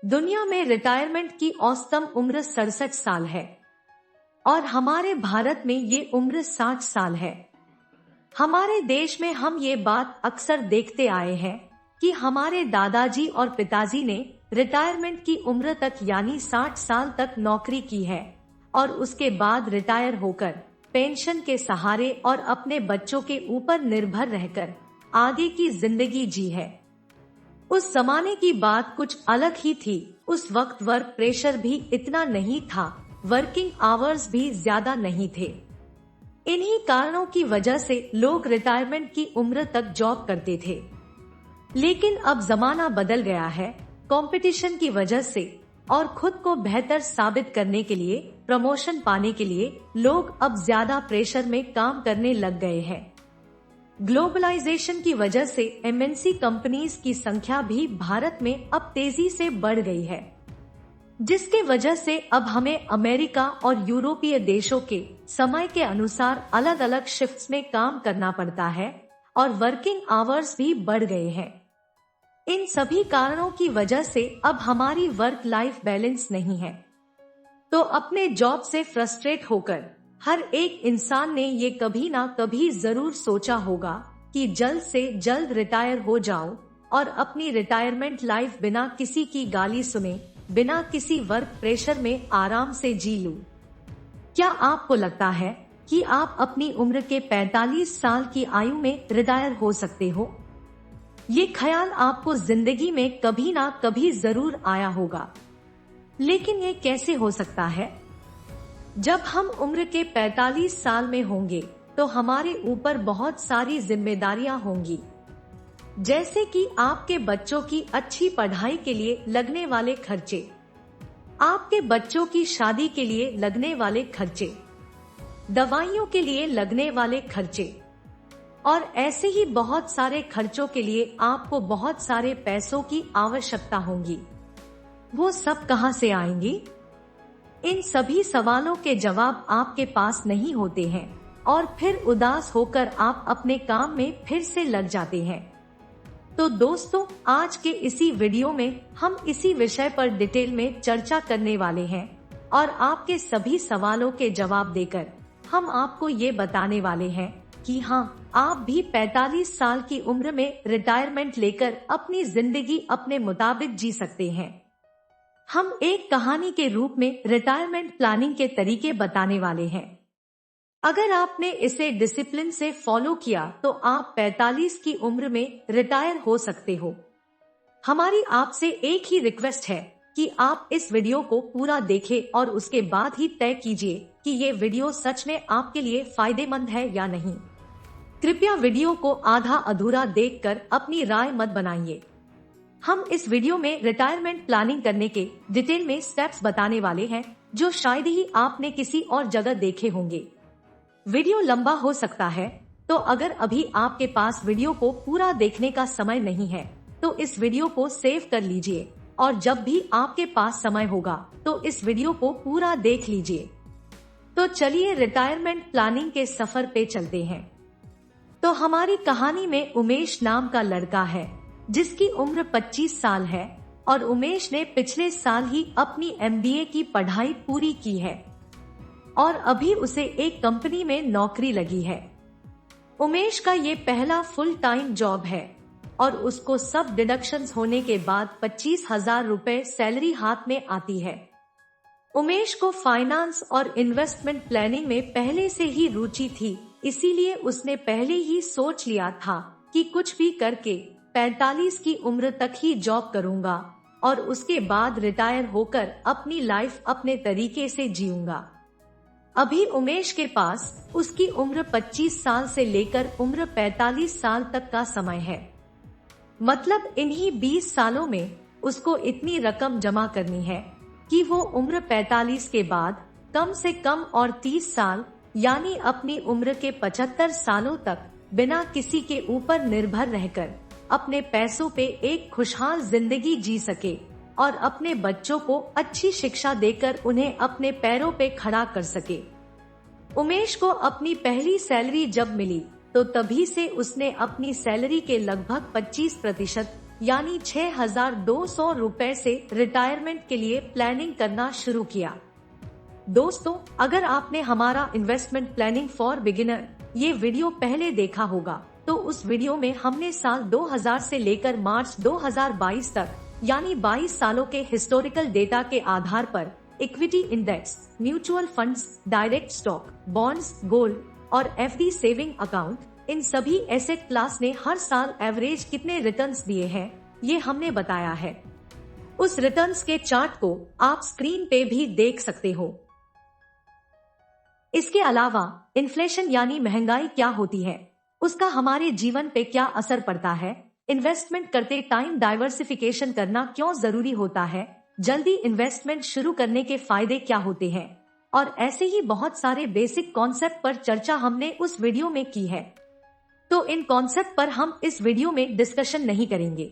दुनिया में रिटायरमेंट की औसतम उम्र 67 साल है और हमारे भारत में ये उम्र 60 साल है। हमारे देश में हम ये बात अक्सर देखते आए हैं कि हमारे दादाजी और पिताजी ने रिटायरमेंट की उम्र तक यानी 60 साल तक नौकरी की है और उसके बाद रिटायर होकर पेंशन के सहारे और अपने बच्चों के ऊपर निर्भर रहकर आगे की जिंदगी जी है। उस जमाने की बात कुछ अलग ही थी। उस वक्त वर्क प्रेशर भी इतना नहीं था, वर्किंग आवर्स भी ज्यादा नहीं थे। इन्हीं कारणों की वजह से लोग रिटायरमेंट की उम्र तक जॉब करते थे। लेकिन अब जमाना बदल गया है। कंपटीशन की वजह से और खुद को बेहतर साबित करने के लिए, प्रमोशन पाने के लिए लोग अब ज्यादा प्रेशर में काम करने लग गए हैं। ग्लोबलाइजेशन की वजह से एमएनसी कंपनीज की संख्या भी भारत में अब तेजी से बढ़ गई है, जिसके वजह से अब हमें अमेरिका और यूरोपीय देशों के समय के अनुसार अलग अलग शिफ्ट्स में काम करना पड़ता है और वर्किंग आवर्स भी बढ़ गए हैं। इन सभी कारणों की वजह से अब हमारी वर्क लाइफ बैलेंस नहीं है। तो अपने जॉब से फ्रस्ट्रेट होकर हर एक इंसान ने ये कभी ना कभी जरूर सोचा होगा कि जल्द से जल्द रिटायर हो जाऊं और अपनी रिटायरमेंट लाइफ बिना किसी की गाली सुने, बिना किसी वर्क प्रेशर में आराम से जी लूं। क्या आपको लगता है कि आप अपनी उम्र के 45 साल की आयु में रिटायर हो सकते हो? ये ख्याल आपको जिंदगी में कभी ना कभी जरूर आया होगा, लेकिन ये कैसे हो सकता है? जब हम उम्र के 45 साल में होंगे तो हमारे ऊपर बहुत सारी जिम्मेदारियां होंगी, जैसे कि आपके बच्चों की अच्छी पढ़ाई के लिए लगने वाले खर्चे, आपके बच्चों की शादी के लिए लगने वाले खर्चे, दवाइयों के लिए लगने वाले खर्चे और ऐसे ही बहुत सारे खर्चों के लिए आपको बहुत सारे पैसों की आवश्यकता होगी। वो सब कहां से आएंगी? इन सभी सवालों के जवाब आपके पास नहीं होते हैं और फिर उदास होकर आप अपने काम में फिर से लग जाते हैं। तो दोस्तों, आज के इसी वीडियो में हम इसी विषय पर डिटेल में चर्चा करने वाले हैं और आपके सभी सवालों के जवाब देकर हम आपको ये बताने वाले हैं कि हाँ, आप भी 45 साल की उम्र में रिटायरमेंट लेकर अपनी जिंदगी अपने मुताबिक जी सकते हैं। हम एक कहानी के रूप में रिटायरमेंट प्लानिंग के तरीके बताने वाले हैं। अगर आपने इसे डिसिप्लिन से फॉलो किया तो आप 45 की उम्र में रिटायर हो सकते हो। हमारी आपसे एक ही रिक्वेस्ट है कि आप इस वीडियो को पूरा देखें और उसके बाद ही तय कीजिए कि ये वीडियो सच में आपके लिए फायदेमंद है या नहीं। कृपया वीडियो को आधा अधूरा देखकर अपनी राय मत बनाइए। हम इस वीडियो में रिटायरमेंट प्लानिंग करने के डिटेल में स्टेप्स बताने वाले हैं जो शायद ही आपने किसी और जगह देखे होंगे। वीडियो लंबा हो सकता है, तो अगर अभी आपके पास वीडियो को पूरा देखने का समय नहीं है तो इस वीडियो को सेव कर लीजिए और जब भी आपके पास समय होगा तो इस वीडियो को पूरा देख लीजिए। तो चलिए रिटायरमेंट प्लानिंग के सफर पे चलते हैं। तो हमारी कहानी में उमेश नाम का लड़का है जिसकी उम्र 25 साल है और उमेश ने पिछले साल ही अपनी MBA की पढ़ाई पूरी की है और अभी उसे एक कंपनी में नौकरी लगी है। उमेश का ये पहला फुल टाइम जॉब है और उसको सब डिडक्शंस होने के बाद 25,000 रुपए सैलरी हाथ में आती है। उमेश को फाइनेंस और इन्वेस्टमेंट प्लानिंग में पहले से ही रुचि थी, इसीलिए उसने पहले ही सोच लिया था कि कुछ भी करके 45 की उम्र तक ही जॉब करूंगा और उसके बाद रिटायर होकर अपनी लाइफ अपने तरीके से जीऊंगा। अभी उमेश के पास उसकी उम्र 25 साल से लेकर उम्र 45 साल तक का समय है। मतलब इन्हीं 20 सालों में उसको इतनी रकम जमा करनी है कि वो उम्र 45 के बाद कम से कम और 30 साल यानी अपनी उम्र के 75 सालों तक बिना किसी के ऊपर निर्भर रहकर अपने पैसों पे एक खुशहाल जिंदगी जी सके और अपने बच्चों को अच्छी शिक्षा देकर उन्हें अपने पैरों पे खड़ा कर सके। उमेश को अपनी पहली सैलरी जब मिली तो तभी से उसने अपनी सैलरी के लगभग 25% यानी 6,200 रुपए से रिटायरमेंट के लिए प्लानिंग करना शुरू किया। दोस्तों, अगर आपने हमारा इन्वेस्टमेंट प्लानिंग फॉर बिगिनर ये वीडियो पहले देखा होगा तो उस वीडियो में हमने साल 2000 से लेकर मार्च 2022 तक यानी 22 सालों के हिस्टोरिकल डेटा के आधार पर equity index, mutual funds, direct stock, bonds, gold और एफडी सेविंग अकाउंट, इन सभी एसेट क्लास ने हर साल एवरेज कितने रिटर्न्स दिए हैं ये हमने बताया है। उस रिटर्न्स के चार्ट को आप स्क्रीन पे भी देख सकते हो। इसके अलावा इन्फ्लेशन यानी महंगाई क्या होती है, उसका हमारे जीवन पे क्या असर पड़ता है, इन्वेस्टमेंट करते टाइम डाइवर्सिफिकेशन करना क्यों जरूरी होता है, जल्दी इन्वेस्टमेंट शुरू करने के फायदे क्या होते हैं, और ऐसे ही बहुत सारे बेसिक कॉन्सेप्ट पर चर्चा हमने उस वीडियो में की है। तो इन कॉन्सेप्ट पर हम इस वीडियो में डिस्कशन नहीं करेंगे।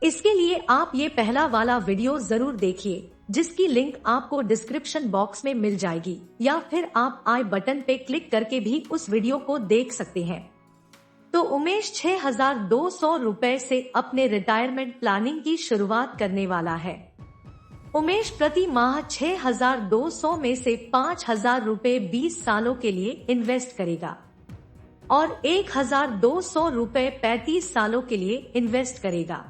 इसके लिए आप ये पहला वाला वीडियो जरूर देखिए, जिसकी लिंक आपको डिस्क्रिप्शन बॉक्स में मिल जाएगी, या फिर आप आई बटन पे क्लिक करके भी उस वीडियो को देख सकते हैं। तो उमेश 6,200 रुपए से अपने रिटायरमेंट प्लानिंग की शुरुआत करने वाला है। उमेश प्रति माह 6,200 में से 5,000 रुपए 20 सालों के लिए इन्वेस्ट करेगा और 1,200 रुपए 35 सालों के लिए इन्वेस्ट करेगा।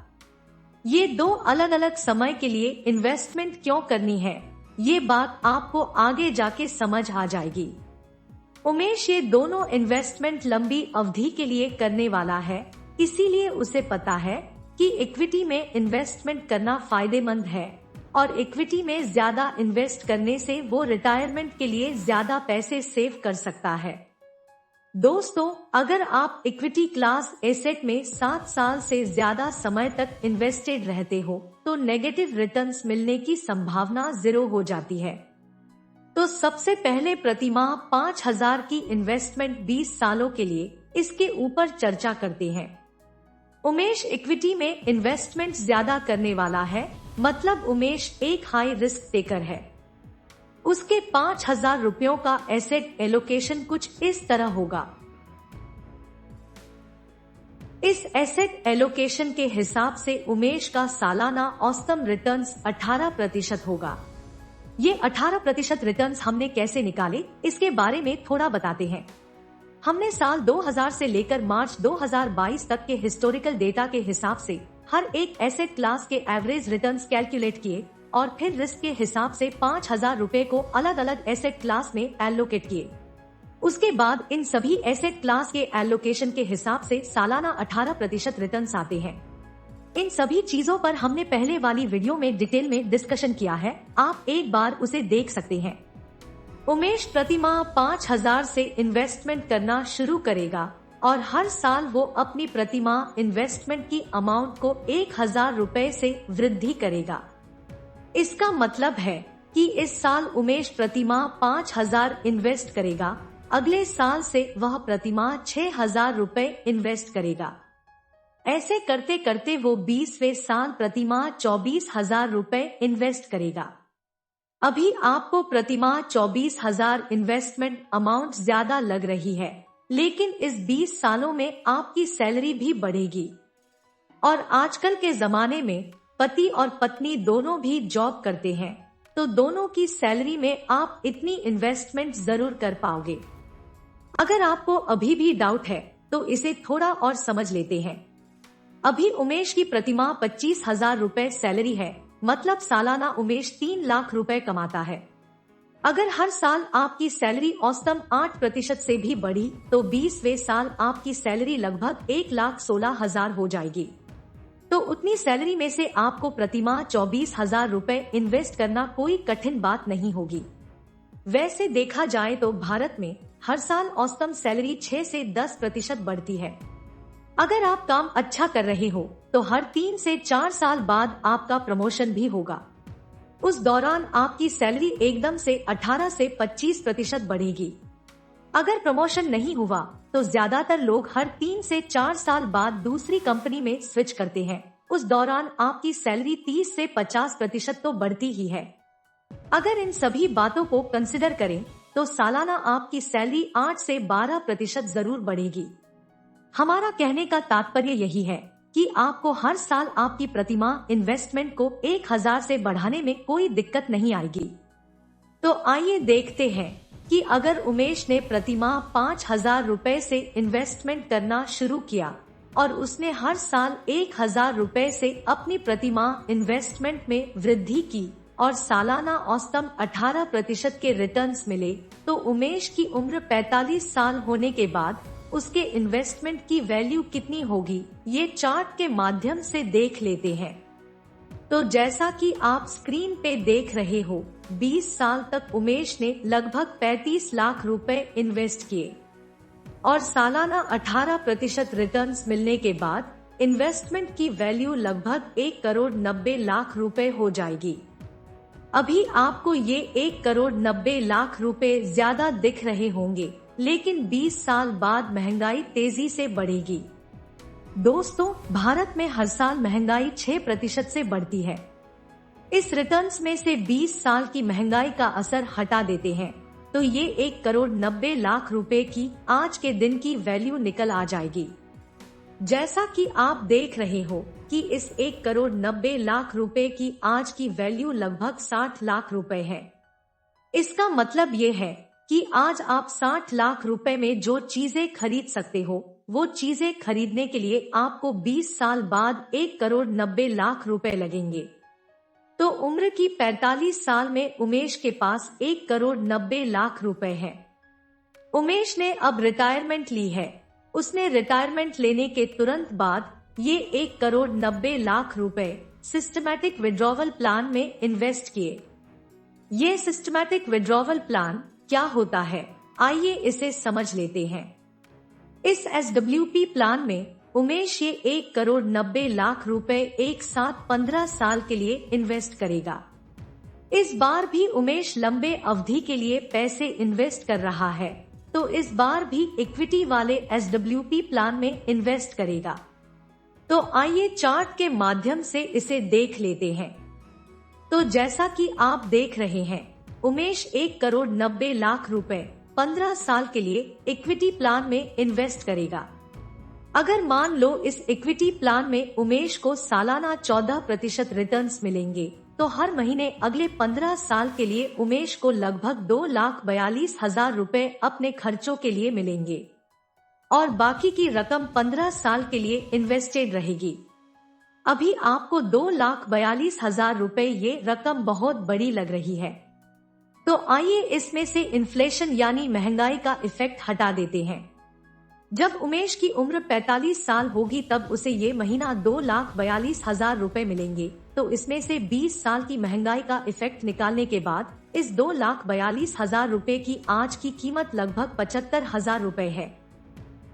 ये दो अलग अलग समय के लिए इन्वेस्टमेंट क्यों करनी है, ये बात आपको आगे जाके समझ आ जाएगी। उमेश ये दोनों इन्वेस्टमेंट लंबी अवधि के लिए करने वाला है, इसीलिए उसे पता है कि इक्विटी में इन्वेस्टमेंट करना फायदेमंद है और इक्विटी में ज्यादा इन्वेस्ट करने से वो रिटायरमेंट के लिए ज्यादा पैसे सेव कर सकता है। दोस्तों, अगर आप इक्विटी क्लास एसेट में 7 साल से ज्यादा समय तक इन्वेस्टेड रहते हो तो नेगेटिव रिटर्न्स मिलने की संभावना 0 हो जाती है। तो सबसे पहले प्रतिमाह 5,000 की इन्वेस्टमेंट 20 सालों के लिए, इसके ऊपर चर्चा करते हैं। उमेश इक्विटी में इन्वेस्टमेंट ज्यादा करने वाला है, मतलब उमेश एक हाई रिस्क टेकर है। उसके 5,000 रुपयों का एसेट एलोकेशन कुछ इस तरह होगा। इस एसेट एलोकेशन के हिसाब से उमेश का सालाना औसतन रिटर्न्स 18% होगा। ये 18% रिटर्न्स हमने कैसे निकाले, इसके बारे में थोड़ा बताते हैं। हमने साल 2000 से लेकर मार्च 2022 तक के हिस्टोरिकल डेटा के हिसाब से हर एक एसेट क्लास के एवरेज रिटर्न्स कैलकुलेट किए और फिर रिस्क के हिसाब से 5,000 रुपए को अलग अलग एसेट क्लास में एलोकेट किए। उसके बाद इन सभी एसेट क्लास के एलोकेशन के हिसाब से सालाना 18% रिटर्न्स आते हैं। इन सभी चीजों पर हमने पहले वाली वीडियो में डिटेल में डिस्कशन किया है, आप एक बार उसे देख सकते हैं। उमेश प्रतिमाह 5,000 से इन्वेस्टमेंट करना शुरू करेगा और हर साल वो अपनी प्रतिमाह इन्वेस्टमेंट की अमाउंट को 1,000 रुपए से वृद्धि करेगा। इसका मतलब है कि इस साल उमेश प्रतिमाह 5,000 इन्वेस्ट करेगा, अगले साल से वह प्रतिमाह 6,000 रुपए इन्वेस्ट करेगा। ऐसे करते करते वो 20वें साल प्रतिमाह 24,000 रुपए इन्वेस्ट करेगा। अभी आपको प्रतिमाह 24,000 इन्वेस्टमेंट अमाउंट ज्यादा लग रही है, लेकिन इस 20 सालों में आपकी सैलरी भी बढ़ेगी और आजकल के जमाने में पति और पत्नी दोनों भी जॉब करते हैं, तो दोनों की सैलरी में आप इतनी इन्वेस्टमेंट जरूर कर पाओगे। अगर आपको अभी भी डाउट है तो इसे थोड़ा और समझ लेते हैं। अभी उमेश की प्रतिमाह 25,000 रुपए सैलरी है, मतलब सालाना उमेश 3 लाख रुपए कमाता है। अगर हर साल आपकी सैलरी औसतन 8% से भी बढ़ी तो 20वें साल आपकी सैलरी लगभग 1,16,000 हो जाएगी। तो उतनी सैलरी में से आपको प्रतिमाह 24,000 रुपए इन्वेस्ट करना कोई कठिन बात नहीं होगी। वैसे देखा जाए तो भारत में हर साल औसतन सैलरी 6 से 10% बढ़ती है। अगर आप काम अच्छा कर रहे हो तो हर 3 से 4 साल बाद आपका प्रमोशन भी होगा। उस दौरान आपकी सैलरी एकदम से 18 से 25% बढ़ेगी। अगर प्रमोशन नहीं हुआ तो ज्यादातर लोग हर 3 से 4 साल बाद दूसरी कंपनी में स्विच करते हैं। उस दौरान आपकी सैलरी 30 से 50% तो बढ़ती ही है। अगर इन सभी बातों को कंसिडर करें तो सालाना आपकी सैलरी 8 से 12% जरूर बढ़ेगी। हमारा कहने का तात्पर्य यही है कि आपको हर साल आपकी प्रतिमाह इन्वेस्टमेंट को 1000 से बढ़ाने में कोई दिक्कत नहीं आएगी। तो आइए देखते हैं कि अगर उमेश ने प्रतिमाह 5000 रुपए से इन्वेस्टमेंट करना शुरू किया और उसने हर साल 1000 रुपए से अपनी प्रतिमाह इन्वेस्टमेंट में वृद्धि की और सालाना औसतन 18% के रिटर्न्स मिले, तो उमेश की उम्र 45 साल होने के बाद उसके इन्वेस्टमेंट की वैल्यू कितनी होगी, ये चार्ट के माध्यम से देख लेते हैं। तो जैसा कि आप स्क्रीन पे देख रहे हो, 20 साल तक उमेश ने लगभग 35 लाख रुपए इन्वेस्ट किए और सालाना 18% रिटर्न्स मिलने के बाद इन्वेस्टमेंट की वैल्यू लगभग 1,90,00,000 रुपए हो जाएगी। अभी आपको ये 1,90,00,000 रुपए ज्यादा दिख रहे होंगे, लेकिन 20 साल बाद महंगाई तेजी से बढ़ेगी। दोस्तों, भारत में हर साल महंगाई 6% से बढ़ती है। इस रिटर्न्स में से 20 साल की महंगाई का असर हटा देते हैं, तो ये 1,90,00,000 रुपए की आज के दिन की वैल्यू निकल आ जाएगी। जैसा कि आप देख रहे हो कि इस 1,90,00,000 रुपए की आज की वैल्यू लगभग 60 लाख रुपए है। इसका मतलब ये है कि आज आप 60 लाख रुपए में जो चीजें खरीद सकते हो, वो चीजें खरीदने के लिए आपको 20 साल बाद 1,90,00,000 रुपए लगेंगे। तो उम्र की 45 साल में उमेश के पास 1,90,00,000 रुपए है। उमेश ने अब रिटायरमेंट ली है। उसने रिटायरमेंट लेने के तुरंत बाद ये 1,90,00,000 रुपए सिस्टमैटिक विड्रॉवल प्लान में इन्वेस्ट किए। ये सिस्टमैटिक विड्रॉवल प्लान क्या होता है, आइए इसे समझ लेते हैं। इस SWP प्लान में उमेश ये 1,90,00,000 रुपए एक साथ 15 साल के लिए इन्वेस्ट करेगा। इस बार भी उमेश लंबे अवधि के लिए पैसे इन्वेस्ट कर रहा है, तो इस बार भी इक्विटी वाले SWP प्लान में इन्वेस्ट करेगा। तो आइए चार्ट के माध्यम से इसे देख लेते हैं। तो जैसा कि आप देख रहे हैं, उमेश 1,90,00,000 रुपए 15 साल के लिए इक्विटी प्लान में इन्वेस्ट करेगा। अगर मान लो इस इक्विटी प्लान में उमेश को सालाना 14% रिटर्न्स मिलेंगे, तो हर महीने अगले 15 साल के लिए उमेश को लगभग 2,42,000 रुपए अपने खर्चों के लिए मिलेंगे और बाकी की रकम 15 साल के लिए इन्वेस्टेड रहेगी। अभी आपको 2,42,000 रुपए ये रकम बहुत बड़ी लग रही है, तो आइए इसमें से इन्फ्लेशन यानी महंगाई का इफेक्ट हटा देते हैं। जब उमेश की उम्र 45 साल होगी तब उसे ये महीना 2,42,000 रुपए मिलेंगे, तो इसमें से 20 साल की महंगाई का इफेक्ट निकालने के बाद इस 2,42,000 रुपए की आज की कीमत लगभग 75,000 रुपए है।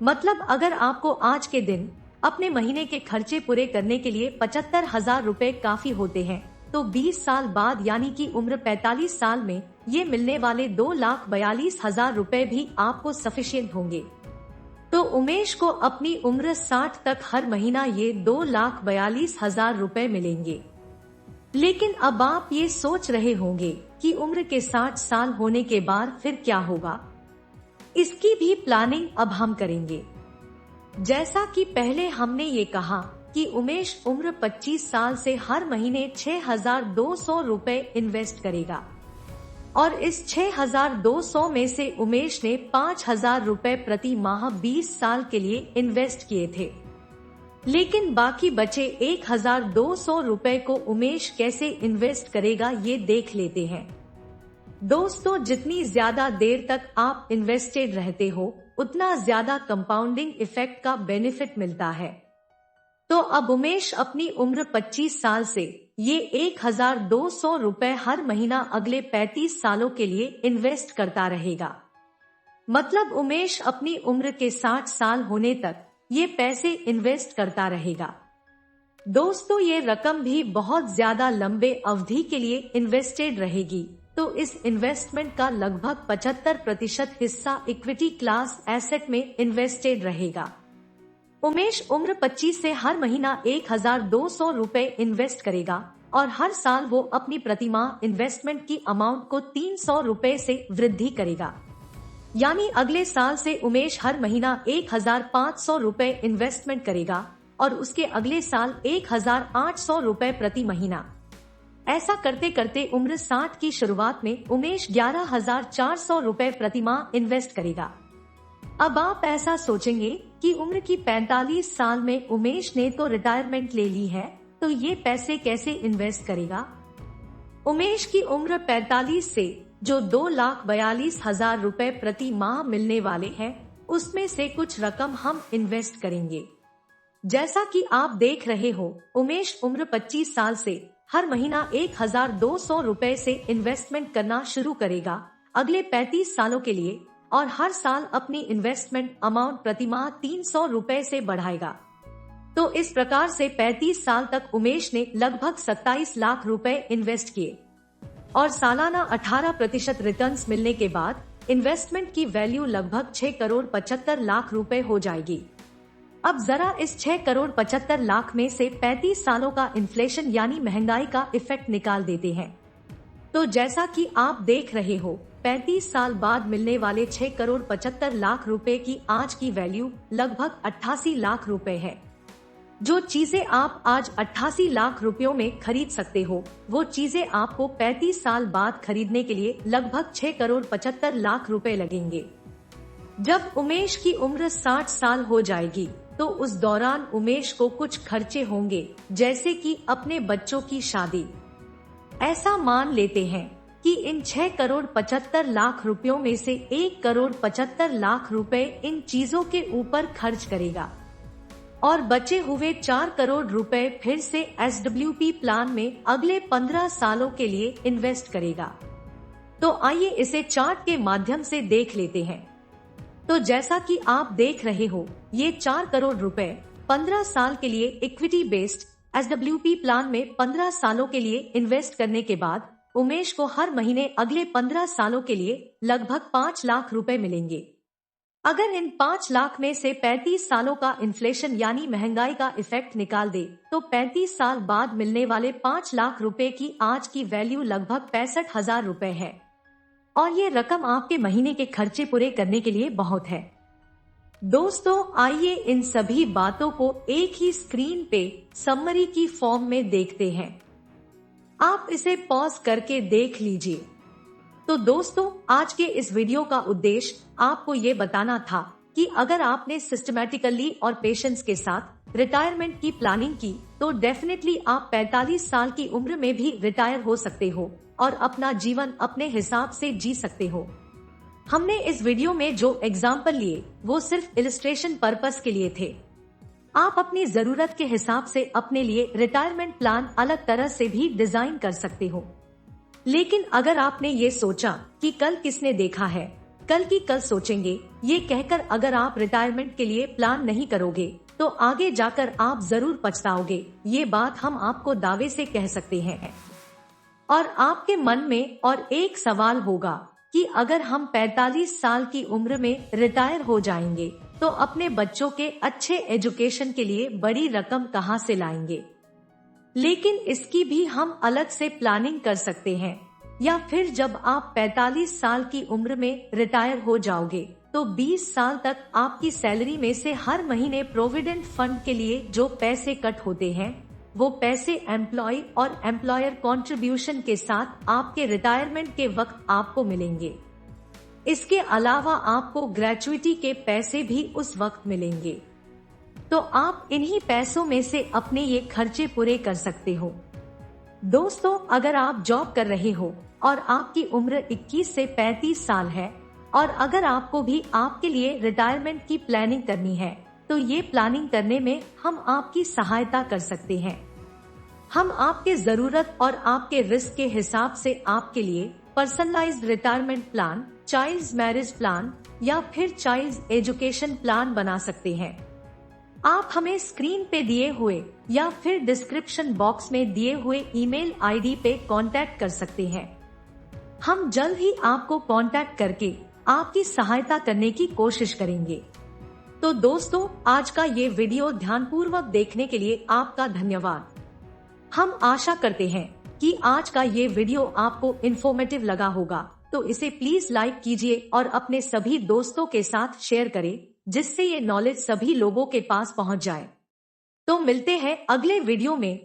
मतलब अगर आपको आज के दिन अपने महीने के खर्चे पूरे करने के लिए 75,000 रुपए काफी होते हैं, तो 20 साल बाद यानी कि उम्र 45 साल में ये मिलने वाले 2,42,000 रुपए भी आपको सफिशिएंट होंगे। तो उमेश को अपनी उम्र 60 तक हर महीना ये 2,42,000 रुपए मिलेंगे। लेकिन अब आप ये सोच रहे होंगे कि उम्र के 60 साल होने के बाद फिर क्या होगा, इसकी भी प्लानिंग अब हम करेंगे। जैसा कि पहले हमने ये कहा कि उमेश उम्र 25 साल से हर महीने 6,200 रुपए इन्वेस्ट करेगा और इस 6,200 में से उमेश ने 5,000 रुपए प्रति माह 20 साल के लिए इन्वेस्ट किए थे। लेकिन बाकी बचे 1,200 रुपए को उमेश कैसे इन्वेस्ट करेगा ये देख लेते हैं। दोस्तों, जितनी ज्यादा देर तक आप इन्वेस्टेड रहते हो, उतना ज्यादा कंपाउंडिंग इफेक्ट का बेनिफिट मिलता है। तो अब उमेश अपनी उम्र 25 साल से ये 1,200 रुपए हर महीना अगले 35 सालों के लिए इन्वेस्ट करता रहेगा। मतलब उमेश अपनी उम्र के 60 साल होने तक ये पैसे इन्वेस्ट करता रहेगा। दोस्तों, ये रकम भी बहुत ज्यादा लंबे अवधि के लिए इन्वेस्टेड रहेगी, तो इस इन्वेस्टमेंट का लगभग 75% हिस्सा इक्विटी क्लास एसेट में इन्वेस्टेड रहेगा। उमेश उम्र 25 से हर महीना 1,200 रुपए इन्वेस्ट करेगा और हर साल वो अपनी प्रतिमाह इन्वेस्टमेंट की अमाउंट को 300 रुपए से वृद्धि करेगा। यानी अगले साल से उमेश हर महीना 1,500 रुपए इन्वेस्टमेंट करेगा और उसके अगले साल 1,800 रुपए प्रति महीना। ऐसा करते करते उम्र 60 की शुरुआत में उमेश 11,400 रुपए प्रति माह इन्वेस्ट करेगा। अब आप ऐसा सोचेंगे कि उम्र की 45 साल में उमेश ने तो रिटायरमेंट ले ली है, तो ये पैसे कैसे इन्वेस्ट करेगा? उमेश की उम्र 45 से जो 2,42,000 रुपए प्रति माह मिलने वाले हैं, उसमें से कुछ रकम हम इन्वेस्ट करेंगे। जैसा कि आप देख रहे हो, उमेश उम्र 25 साल से हर महीना 1,200 रुपए से इन्वेस्टमेंट करना शुरू करेगा अगले 35 सालों के लिए, और हर साल अपनी इन्वेस्टमेंट अमाउंट प्रति माह 300 रुपए से बढ़ाएगा। तो इस प्रकार से 35 साल तक उमेश ने लगभग 27 लाख रुपए इन्वेस्ट किए और सालाना 18% रिटर्न्स मिलने के बाद इन्वेस्टमेंट की वैल्यू लगभग 6,75,00,000 रुपए हो जाएगी। अब जरा इस 6,75,00,000 में से 35 सालों का इन्फ्लेशन यानी महंगाई का इफेक्ट निकाल देते हैं। तो जैसा कि आप देख रहे हो, 35 साल बाद मिलने वाले 6,75,00,000 रुपए की आज की वैल्यू लगभग 88 लाख रुपए है। जो चीजें आप आज 88 लाख रुपयों में खरीद सकते हो, वो चीजें आपको 35 साल बाद खरीदने के लिए लगभग 6,75,00,000 रुपए लगेंगे। जब उमेश की उम्र 60 साल हो जाएगी, तो उस दौरान उमेश को कुछ खर्चे होंगे, जैसे कि अपने बच्चों की शादी। ऐसा मान लेते हैं कि इन 6,75,00,000 रुपयों में से 1,75,00,000 रुपए इन चीजों के ऊपर खर्च करेगा और बचे हुए 4 करोड़ रुपए फिर से SWP प्लान में अगले 15 सालों के लिए इन्वेस्ट करेगा। तो आइए इसे चार्ट के माध्यम से देख लेते हैं। तो जैसा कि आप देख रहे हो, ये 4 करोड़ रुपए 15 साल के लिए इक्विटी बेस्ड SWP प्लान में 15 सालों के लिए इन्वेस्ट करने के बाद उमेश को हर महीने अगले 15 सालों के लिए लगभग 5 लाख रुपए मिलेंगे। अगर इन 5 लाख में से 35 सालों का इन्फ्लेशन यानी महंगाई का इफेक्ट निकाल दे, तो 35 साल बाद मिलने वाले 5 लाख रुपए की आज की वैल्यू लगभग 65,000 रुपए है और ये रकम आपके महीने के खर्चे पूरे करने के लिए बहुत है। दोस्तों, आइए इन सभी बातों को एक ही स्क्रीन पे समरी की फॉर्म में देखते हैं। आप इसे पॉज करके देख लीजिए। तो दोस्तों, आज के इस वीडियो का उद्देश्य आपको ये बताना था कि अगर आपने सिस्टमैटिकली और पेशेंस के साथ रिटायरमेंट की प्लानिंग की, तो डेफिनेटली आप 45 साल की उम्र में भी रिटायर हो सकते हो और अपना जीवन अपने हिसाब से जी सकते हो। हमने इस वीडियो में जो एग्जाम्पल लिए वो सिर्फ इलिस्ट्रेशन पर्पस के लिए थे। आप अपनी जरूरत के हिसाब से अपने लिए रिटायरमेंट प्लान अलग तरह से भी डिजाइन कर सकते हो। लेकिन अगर आपने ये सोचा कि कल किसने देखा है, कल की कल सोचेंगे, ये कहकर अगर आप रिटायरमेंट के लिए प्लान नहीं करोगे, तो आगे जाकर आप जरूर पछताओगे। ये बात हम आपको दावे से कह सकते हैं। और आपके मन में और एक सवाल होगा कि अगर हम 45 साल की उम्र में रिटायर हो जाएंगे, तो अपने बच्चों के अच्छे एजुकेशन के लिए बड़ी रकम कहाँ से लाएंगे? लेकिन इसकी भी हम अलग से प्लानिंग कर सकते हैं। या फिर जब आप 45 साल की उम्र में रिटायर हो जाओगे, तो 20 साल तक आपकी सैलरी में से हर महीने प्रोविडेंट फंड के लिए जो पैसे कट होते हैं, वो पैसे एम्प्लॉय और एम्प्लॉयर कंट्रीब्यूशन के साथ आपके रिटायरमेंट के वक्त आपको मिलेंगे। इसके अलावा आपको ग्रेचुइटी के पैसे भी उस वक्त मिलेंगे। तो आप इन्हीं पैसों में से अपने ये खर्चे पूरे कर सकते हो। दोस्तों, अगर आप जॉब कर रहे हो और आपकी उम्र 21 से 35 साल है और अगर आपको भी आपके लिए रिटायरमेंट की प्लानिंग करनी है, तो ये प्लानिंग करने में हम आपकी सहायता कर सकते हैं। हम आपके जरूरत और आपके रिस्क के हिसाब से आपके लिए personalised retirement plan, child marriage plan या फिर चाइल्ड एजुकेशन प्लान बना सकते हैं। आप हमें स्क्रीन पे दिए हुए या फिर डिस्क्रिप्शन बॉक्स में दिए हुए ईमेल आईडी पे कांटेक्ट कर सकते हैं। हम जल्द ही आपको कांटेक्ट करके आपकी सहायता करने की कोशिश करेंगे। तो दोस्तों, आज का ये वीडियो ध्यानपूर्वक देखने के लिए आपका धन्यवाद। हम आशा करते हैं कि आज का ये वीडियो आपको इन्फॉर्मेटिव लगा होगा, तो इसे प्लीज लाइक कीजिए और अपने सभी दोस्तों के साथ शेयर करें, जिससे ये नॉलेज सभी लोगों के पास पहुंच जाए। तो मिलते हैं अगले वीडियो में।